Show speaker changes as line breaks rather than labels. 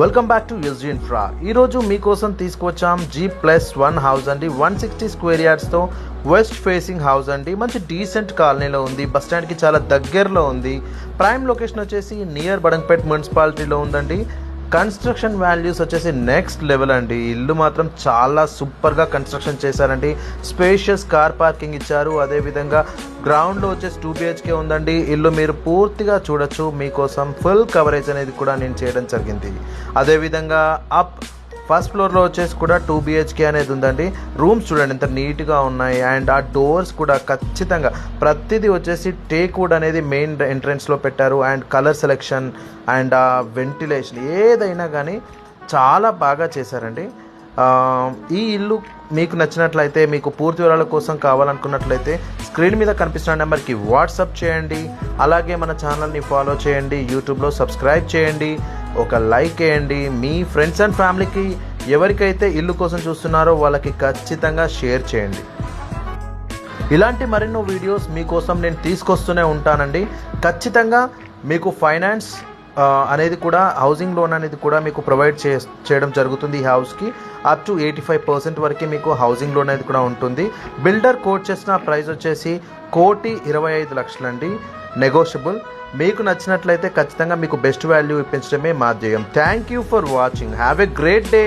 Welcome back to SG infra. ఈరోజు మీకోసం తీసుకువచ్చాం G+1 house అండి. 160 స్క్వేర్ యార్డ్స్తో వెస్ట్ ఫేసింగ్ హౌస్ అండి. మంచి డీసెంట్ కాలనీలో ఉంది, బస్ స్టాండ్కి చాలా దగ్గరలో ఉంది. ప్రైమ్ లొకేషన్ వచ్చేసి నియర్ బడంగపేట్ మున్సిపాలిటీలో ఉందండి. కన్స్ట్రక్షన్ వాల్యూస్ వచ్చేసి నెక్స్ట్ లెవెల్ అండి. ఇల్లు మాత్రం చాలా సూపర్గా కన్స్ట్రక్షన్ చేశారండి. స్పేషియస్ కార్ పార్కింగ్ ఇచ్చారు. అదేవిధంగా గ్రౌండ్లో వచ్చేసి 2 BHK ఉందండి. ఇల్లు మీరు పూర్తిగా చూడొచ్చు. మీకోసం ఫుల్ కవరేజ్ అనేది కూడా నేను చేయడం జరిగింది. అదేవిధంగా ఫస్ట్ ఫ్లోర్లో వచ్చేసి కూడా 2 BHK అనేది ఉందండి. రూమ్స్ చూడండి ఎంత నీట్గా ఉన్నాయి. అండ్ ఆ డోర్స్ కూడా ఖచ్చితంగా ప్రతిదీ వచ్చేసి టేక్ వుడ్ అనేది మెయిన్ ఎంట్రన్స్లో పెట్టారు. అండ్ కలర్ సెలెక్షన్ అండ్ ఆ వెంటిలేషన్ ఏదైనా కానీ చాలా బాగా చేశారండి. ఈ ఇల్లు మీకు నచ్చినట్లయితే, మీకు పూర్తి వివరాల కోసం కావాలనుకున్నట్లయితే స్క్రీన్ మీద కనిపిస్తున్న నెంబర్కి వాట్సాప్ చేయండి. అలాగే మన ఛానల్ని ఫాలో చేయండి, యూట్యూబ్లో సబ్స్క్రైబ్ చేయండి, ఒక లైక్ వేయండి. మీ ఫ్రెండ్స్ అండ్ ఫ్యామిలీకి ఎవరికైతే ఇల్లు కోసం చూస్తున్నారో వాళ్ళకి ఖచ్చితంగా షేర్ చేయండి. ఇలాంటి మరెన్నో వీడియోస్ మీకోసం నేను తీసుకొస్తూనే ఉంటానండి. ఖచ్చితంగా మీకు ఫైనాన్స్ అనేది కూడా, హౌసింగ్ లోన్ అనేది కూడా మీకు ప్రొవైడ్ చేయడం జరుగుతుంది. ఈ హౌస్కి అప్ టు 85% వరకు మీకు హౌసింగ్ లోన్ అనేది కూడా ఉంటుంది. బిల్డర్ కోట్ చేసిన ప్రైస్ వచ్చేసి 1,25,00,000 అండి, నెగోషియబుల్. మీకు నచ్చినట్లయితే ఖచ్చితంగా మీకు బెస్ట్ వాల్యూ ఇప్పించడమే మా ధ్యేయం. Thank you for watching. Have a great day.